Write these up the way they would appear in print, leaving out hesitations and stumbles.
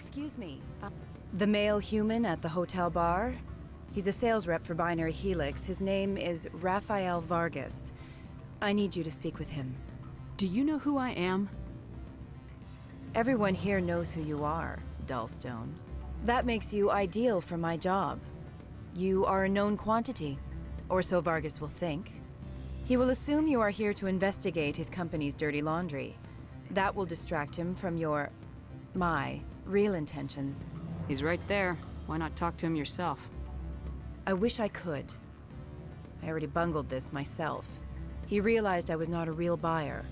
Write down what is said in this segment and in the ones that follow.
excuse me. The male human at the hotel bar? He's a sales rep for Binary Helix. His name is Rafael Vargas. I need you to speak with him. Do you know who I am? Everyone here knows who you are, Dullstone. That makes you ideal for my job. You are a known quantity, or so Vargas will think. He will assume you are here to investigate his company's dirty laundry. That will distract him from my real intentions. He's right there. Why not talk to him yourself? I wish I could. I already bungled this myself. He realized I was not a real buyer.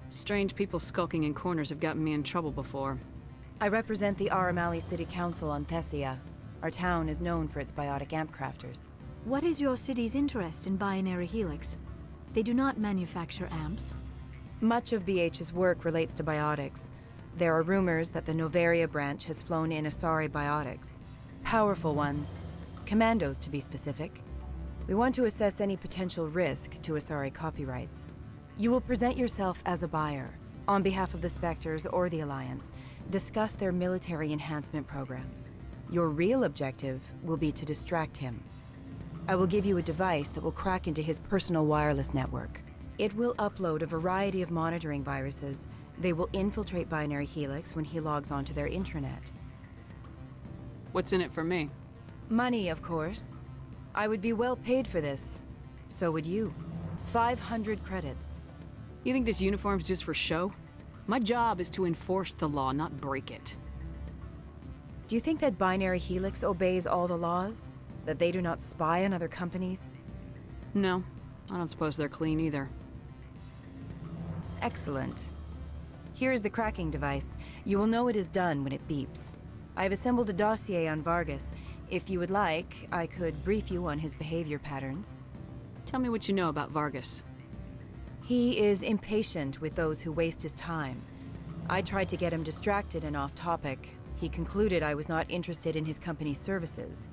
Strange people skulking in corners have gotten me in trouble before. I represent the Aramali City Council on Thessia. Our town is known for its biotic amp crafters. What is your city's interest in Binary Helix? They do not manufacture amps. Much of BH's work relates to biotics. There are rumors that the Noveria branch has flown in Asari biotics. Powerful ones. Commandos, to be specific. We want to assess any potential risk to Asari copyrights. You will present yourself as a buyer, on behalf of the Spectres or the Alliance. Discuss their military enhancement programs. Your real objective will be to distract him. I will give you a device that will crack into his personal wireless network. It will upload a variety of monitoring viruses. They will infiltrate Binary Helix when he logs onto their intranet. What's in it for me? Money, of course. I would be well paid for this. So would you. 500 credits. You think this uniform's just for show? My job is to enforce the law, not break it. Do you think that Binary Helix obeys all the laws? That they do not spy on other companies? No, I don't suppose they're clean either. Excellent. Here is the cracking device. You will know it is done when it beeps. I have assembled a dossier on Vargas. If you would like, I could brief you on his behavior patterns. Tell me what you know about Vargas. He is impatient with those who waste his time. I tried to get him distracted and off topic. He concluded I was not interested in his company's services.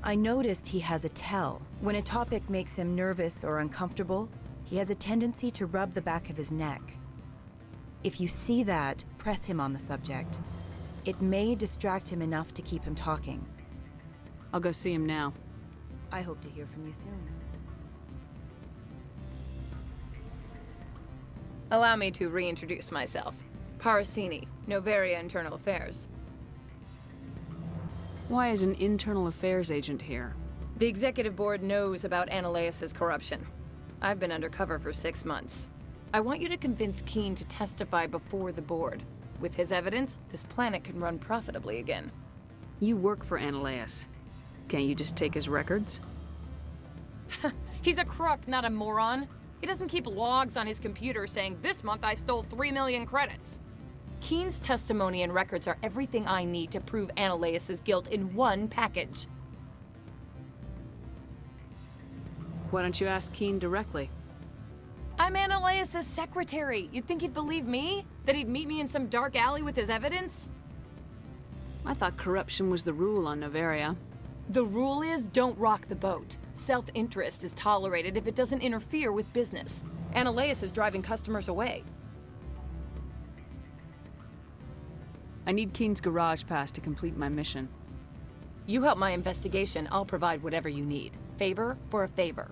I noticed he has a tell. When a topic makes him nervous or uncomfortable, he has a tendency to rub the back of his neck. If you see that, press him on the subject. It may distract him enough to keep him talking. I'll go see him now. I hope to hear from you soon. Allow me to reintroduce myself. Parasini, Noveria Internal Affairs. Why is an internal affairs agent here? The executive board knows about Analaeus' corruption. I've been undercover for 6 months. I want you to convince Keen to testify before the board. With his evidence, this planet can run profitably again. You work for Analaeus. Can't you just take his records? He's a crook, not a moron. He doesn't keep logs on his computer saying, "This month I stole 3 million credits." Keen's testimony and records are everything I need to prove Analaeus' guilt in one package. Why don't you ask Keen directly? I'm Analaeus' secretary. You'd think he'd believe me? That he'd meet me in some dark alley with his evidence? I thought corruption was the rule on Noveria. The rule is, don't rock the boat. Self-interest is tolerated if it doesn't interfere with business. Analaeus is driving customers away. I need Keen's garage pass to complete my mission. You help my investigation, I'll provide whatever you need. Favor for a favor.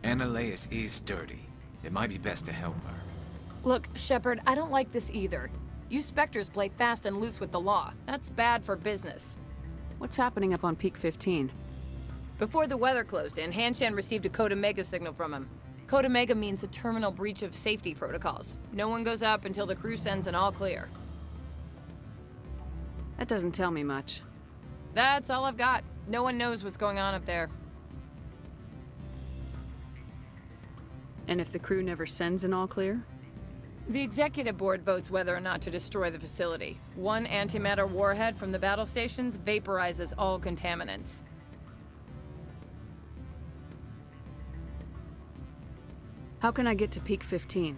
Analaeus is dirty. It might be best to help her. Look, Shepard, I don't like this either. You Spectres play fast and loose with the law. That's bad for business. What's happening up on Peak 15? Before the weather closed in, Hanshan received a Code Omega signal from him. Code Omega means a terminal breach of safety protocols. No one goes up until the crew sends an all clear. That doesn't tell me much. That's all I've got. No one knows what's going on up there. And if the crew never sends an all clear? The executive board votes whether or not to destroy the facility. One antimatter warhead from the battle stations vaporizes all contaminants. How can I get to Peak 15?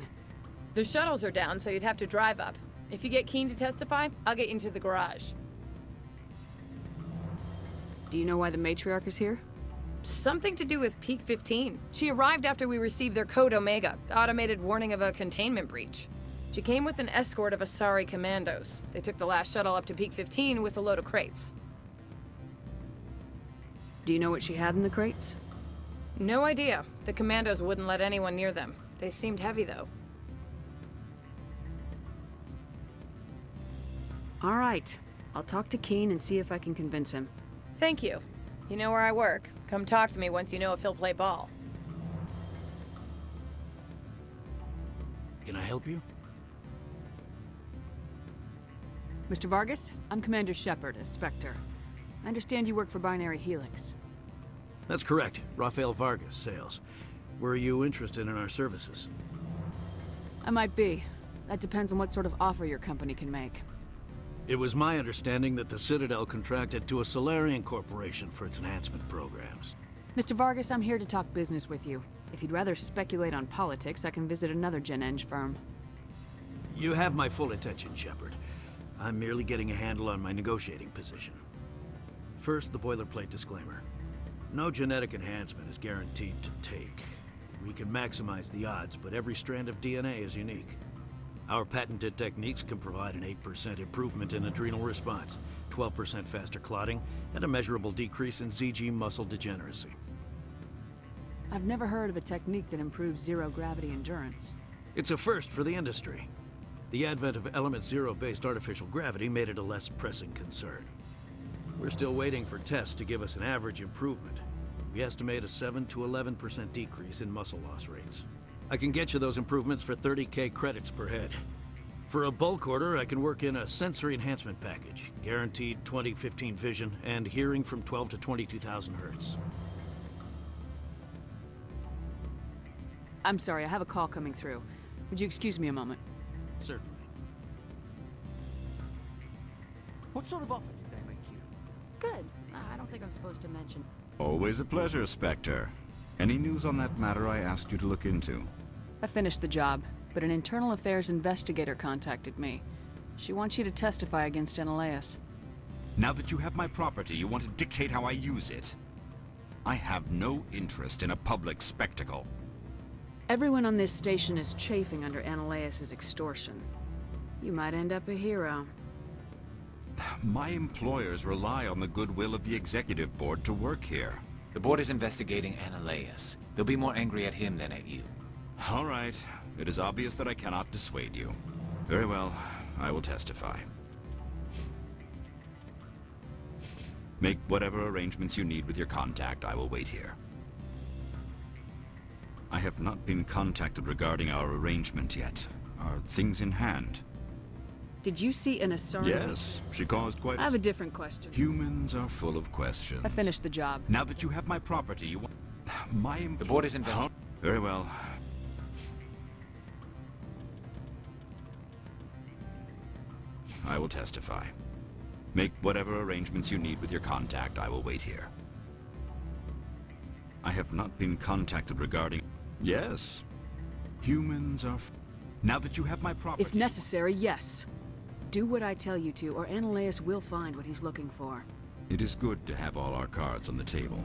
The shuttles are down, so you'd have to drive up. If you get Keen to testify, I'll get you into the garage. Do you know why the matriarch is here? Something to do with Peak 15. She arrived after we received their Code Omega, automated warning of a containment breach. She came with an escort of Asari commandos. They took the last shuttle up to Peak 15 with a load of crates. Do you know what she had in the crates? No idea. The commandos wouldn't let anyone near them. They seemed heavy, though. All right. I'll talk to Keen and see if I can convince him. Thank you. You know where I work. Come talk to me once you know if he'll play ball. Can I help you? Mr. Vargas, I'm Commander Shepard, a Spectre. I understand you work for Binary Helix. That's correct. Rafael Vargas, sales. Were you interested in our services? I might be. That depends on what sort of offer your company can make. It was my understanding that the Citadel contracted to a Solarian corporation for its enhancement programs. Mr. Vargas, I'm here to talk business with you. If you'd rather speculate on politics, I can visit another Gen Eng firm. You have my full attention, Shepard. I'm merely getting a handle on my negotiating position. First, the boilerplate disclaimer. No genetic enhancement is guaranteed to take. We can maximize the odds, but every strand of DNA is unique. Our patented techniques can provide an 8% improvement in adrenal response, 12% faster clotting, and a measurable decrease in ZG muscle degeneracy. I've never heard of a technique that improves zero-gravity endurance. It's a first for the industry. The advent of Element Zero-based artificial gravity made it a less pressing concern. We're still waiting for tests to give us an average improvement. We estimate a 7 to 11% decrease in muscle loss rates. I can get you those improvements for 30K credits per head. For a bulk order, I can work in a sensory enhancement package, guaranteed 20/15 vision and hearing from 12 to 22,000 hertz. I'm sorry, I have a call coming through. Would you excuse me a moment? Certainly. What sort of offer did they make you? Good. I don't think I'm supposed to mention. Always a pleasure, Spectre. Any news on that matter I asked you to look into? I finished the job, but an internal affairs investigator contacted me. She wants you to testify against Eneleus. Now that you have my property, you want to dictate how I use it? I have no interest in a public spectacle. Everyone on this station is chafing under Eneleus' extortion. You might end up a hero. My employers rely on the goodwill of the executive board to work here. The board is investigating Eneleus. They'll be more angry at him than at you. All right. It is obvious that I cannot dissuade you. Very well. I will testify. Make whatever arrangements you need with your contact. I will wait here. I have not been contacted regarding our arrangement yet. Are things in hand? Did you see an Asari? Yes, she caused quite I have a different question. Humans are full of questions. I finished the job. Now that you have my property, you want... The board is investigating. Very well. I will testify. Make whatever arrangements you need with your contact. I will wait here. I have not been contacted regarding... Yes. Humans are... Now that you have my property... If necessary, yes. Do what I tell you to, or Eneleus will find what he's looking for. It is good to have all our cards on the table.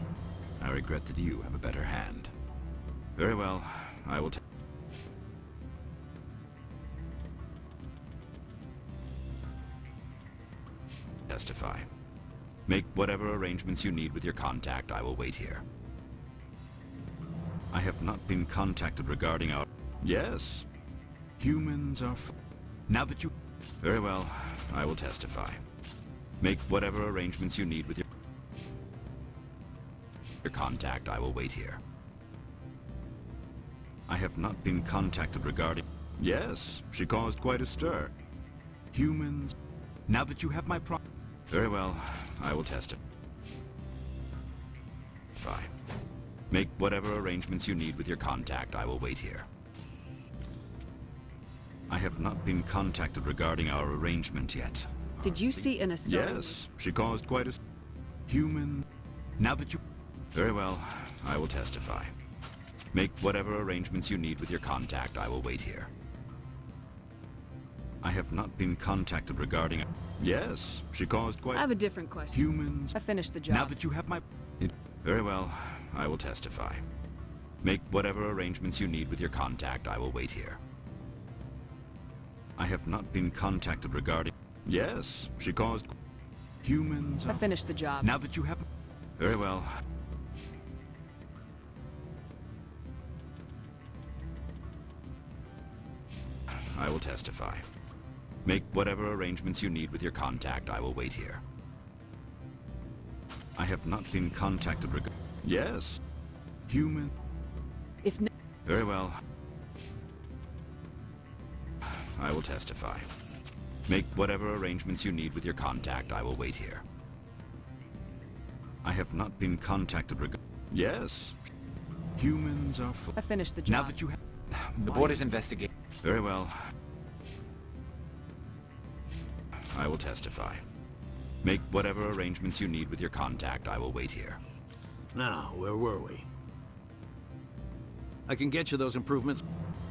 I regret that you have a better hand. Very well. I will testify. Make whatever arrangements you need with your contact. I will wait here. I have not been contacted regarding our... Yes. Humans are... Now that you... Very well. I will testify. Make whatever arrangements you need with your contact. I will wait here. I have not been contacted regarding... Yes, she caused quite a stir. Humans... Now that you have my Very well. I will testify. Make whatever arrangements you need with your contact. I will wait here. I have not been contacted regarding our arrangement yet. Did you see an Asari? Yes, she caused quite a... Human... Now that you... Very well. I will testify. Make whatever arrangements you need with your contact. I will wait here. I have not been contacted regarding... Yes, she caused quite... I have a different question. Humans... I finished the job. Now that you have my... Very well. I will testify. Make whatever arrangements you need with your contact. I will wait here. I have not been contacted regarding... Yes, she caused... Humans I are... finished the job. Now that you have... Very well. I will testify. Make whatever arrangements you need with your contact. I will wait here. I have not been contacted regarding... Yes. Human... If no Very well. I will testify. Make whatever arrangements you need with your contact. I will wait here. I have not been contacted regarding... Yes. Humans are... I finished the job. Now that you have... The board is investigating. Very well. I will testify. Make whatever arrangements you need with your contact. I will wait here. Now, where were we? I can get you those improvements.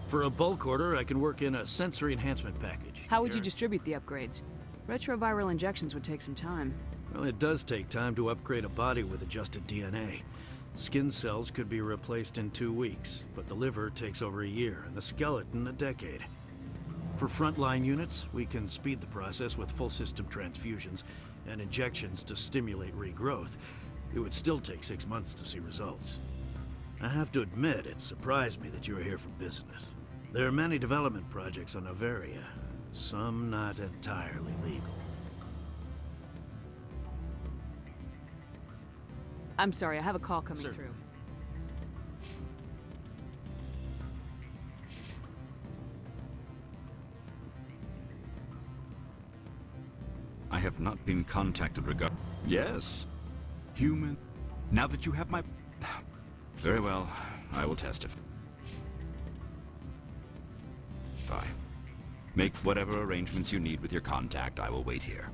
For a bulk order, I can work in a sensory enhancement package. How would you distribute the upgrades? Retroviral injections would take some time. Well, it does take time to upgrade a body with adjusted DNA. Skin cells could be replaced in 2 weeks, but the liver takes over a year, and the skeleton a decade. For frontline units, we can speed the process with full system transfusions and injections to stimulate regrowth. It would still take 6 months to see results. I have to admit, it surprised me that you are here for business. There are many development projects on Noveria, some not entirely legal. I'm sorry, I have a call coming Sir. through. I have not been contacted regarding... Yes. Human... Now that you have my... Very well. I will testify. Fine. Make whatever arrangements you need with your contact. I will wait here.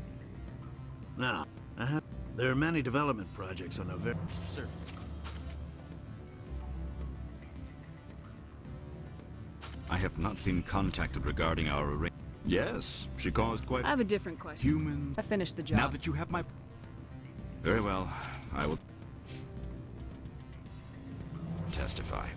Now, there are many development projects on Noveria. Sir. I have not been contacted regarding our Yes, she caused quite... I have a different question. Humans... I finished the job. Now that you have my... Very well. I will... testify.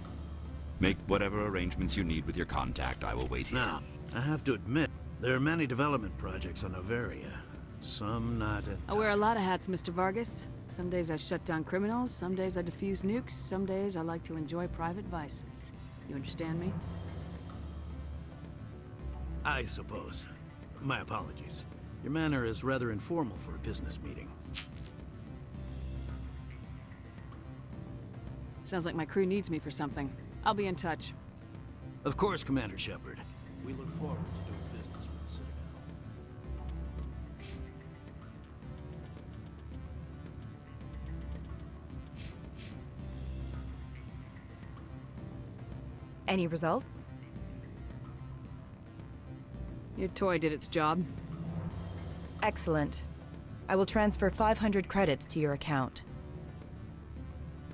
Make whatever arrangements you need with your contact. I will wait here. Now, I have to admit, there are many development projects on Noveria. Some not entirely... I wear a lot of hats, Mr. Vargas. Some days I shut down criminals, some days I defuse nukes, some days I like to enjoy private vices. You understand me? I suppose. My apologies. Your manner is rather informal for a business meeting. Sounds like my crew needs me for something. I'll be in touch. Of course, Commander Shepard. We look forward to doing business with the Citadel. Any results? Your toy did its job. Excellent. I will transfer 500 credits to your account.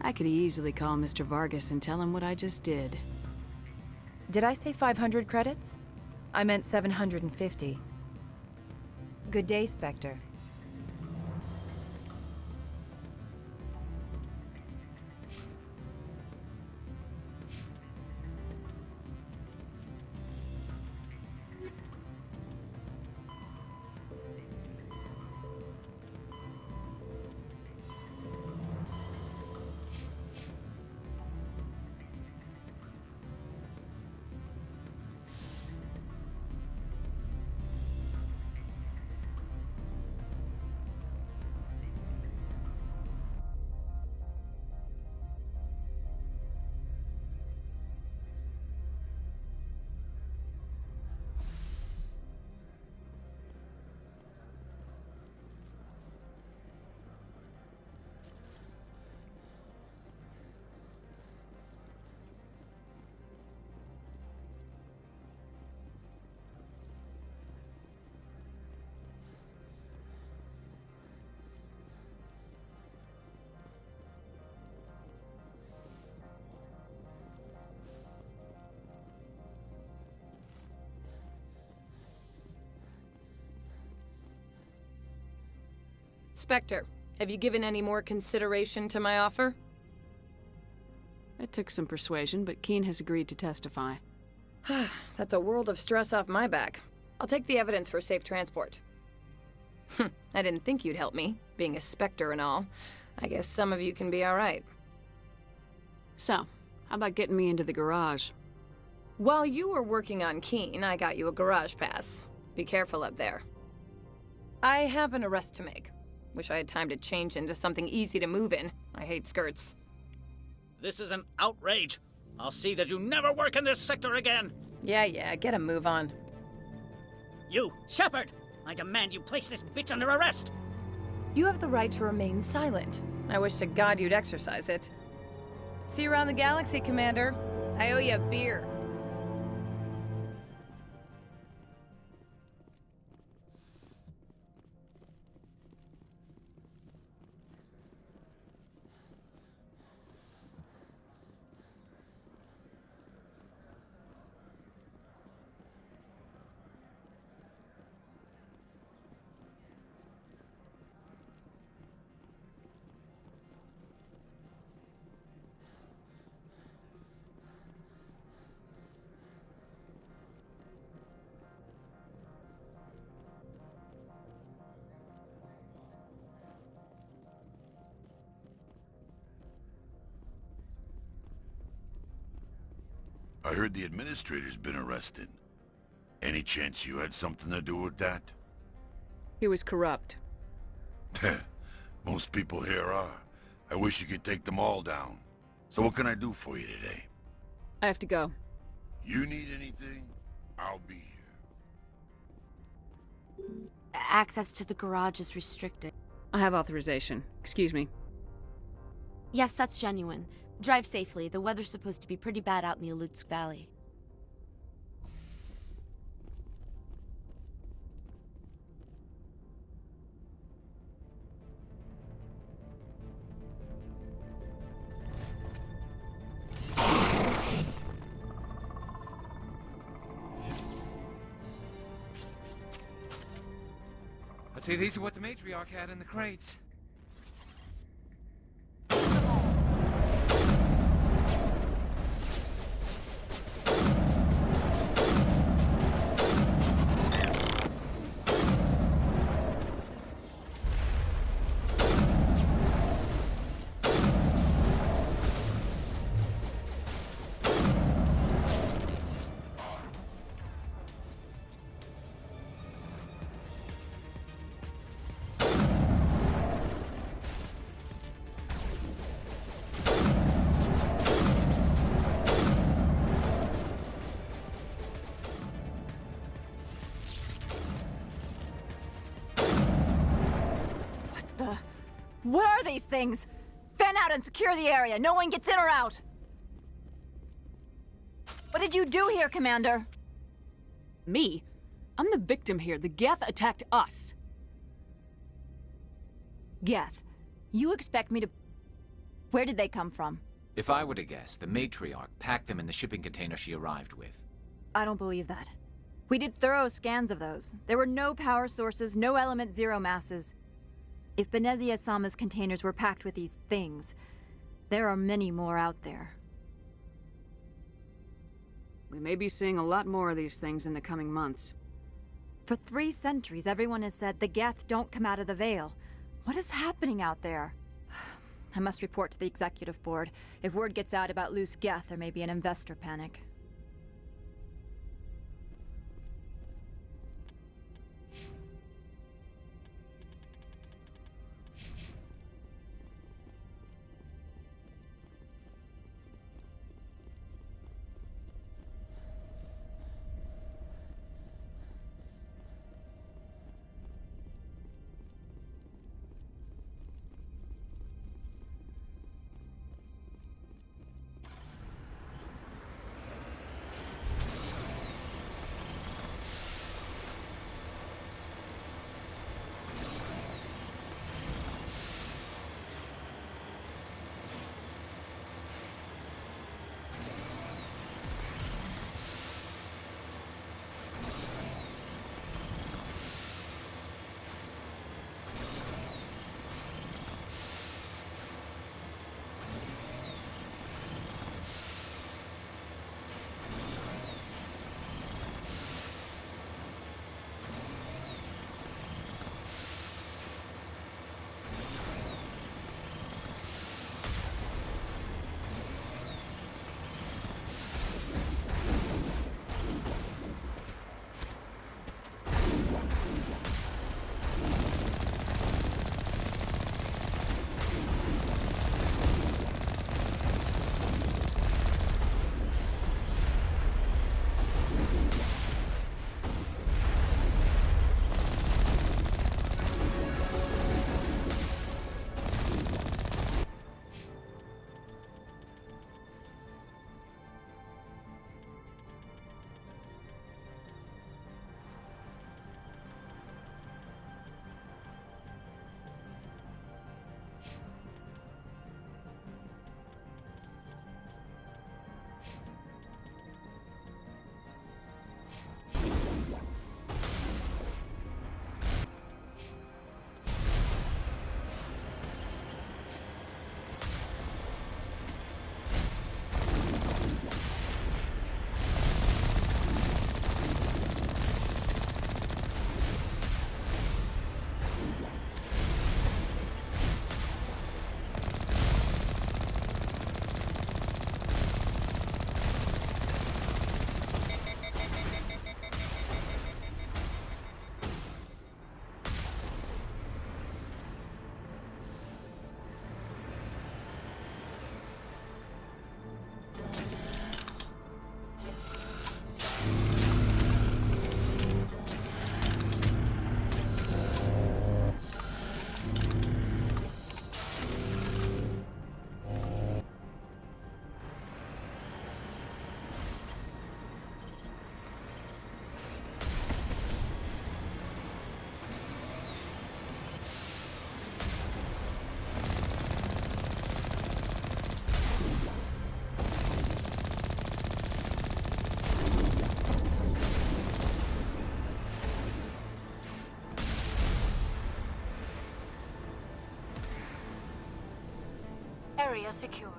I could easily call Mr. Vargas and tell him what I just did. Did I say 500 credits? I meant 750. Good day, Spectre. Spectre, have you given any more consideration to my offer? It took some persuasion, but Keen has agreed to testify. That's a world of stress off my back. I'll take the evidence for safe transport. I didn't think you'd help me, being a Spectre and all. I guess some of you can be alright. So, how about getting me into the garage? While you were working on Keen, I got you a garage pass. Be careful up there. I have an arrest to make. Wish I had time to change into something easy to move in. I hate skirts. This is an outrage. I'll see that you never work in this sector again. Yeah, get a move on. You, Shepard! I demand you place this bitch under arrest! You have the right to remain silent. I wish to God you'd exercise it. See you around the galaxy, Commander. I owe you a beer. I heard the administrator's been arrested. Any chance you had something to do with that? He was corrupt. Most people here are. I wish you could take them all down. So what can I do for you today? I have to go. You need anything? I'll be here. Access to the garage is restricted. I have authorization. Excuse me. Yes, that's genuine. Drive safely. The weather's supposed to be pretty bad out in the Alutsk Valley. I'd say these are what the matriarch had in the crates. What are these things? Fan out and secure the area. No one gets in or out. What did you do here, Commander? Me? I'm the victim here. The Geth attacked us. Geth, you expect me to... Where did they come from? If I were to guess, the matriarch packed them in the shipping container she arrived with. I don't believe that. We did thorough scans of those. There were no power sources, no element zero masses. If Benezia Sama's containers were packed with these things, there are many more out there. We may be seeing a lot more of these things in the coming months. For 3 centuries, everyone has said the Geth don't come out of the Veil. What is happening out there? I must report to the Executive Board. If word gets out about loose Geth, there may be an investor panic. Area secured.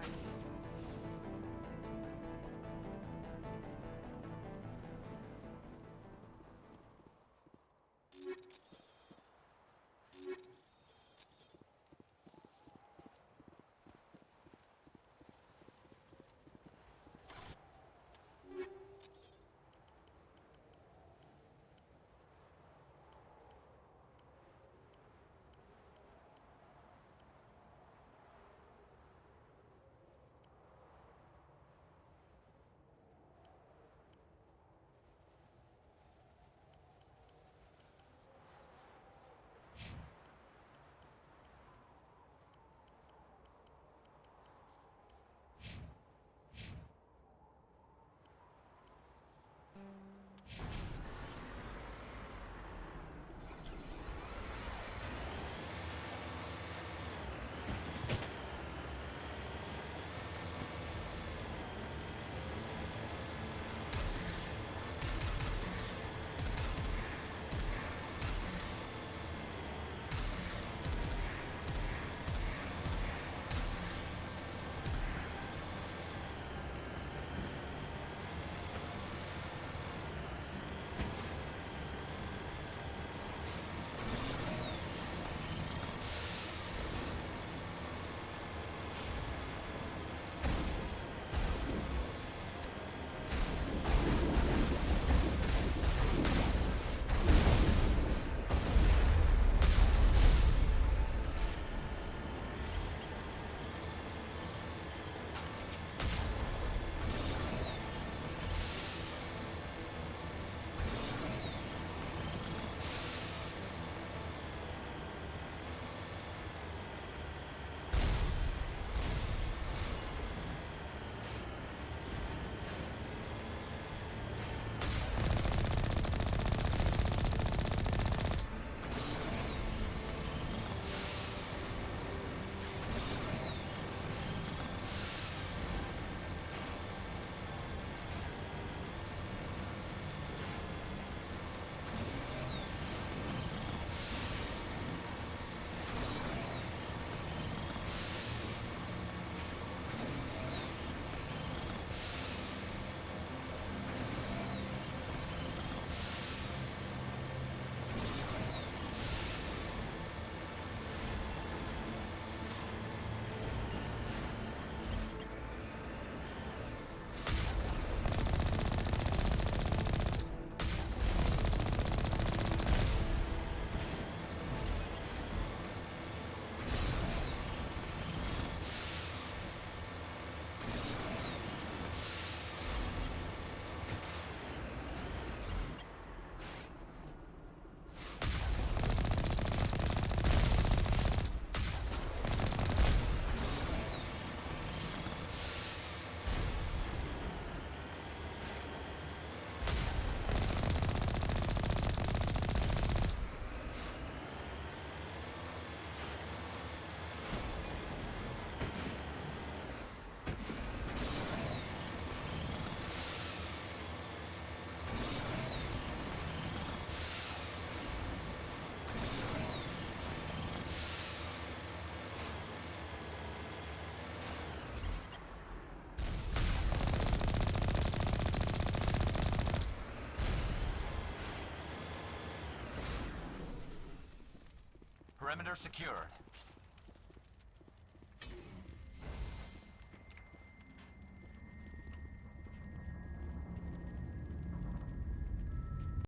Perimeter secured.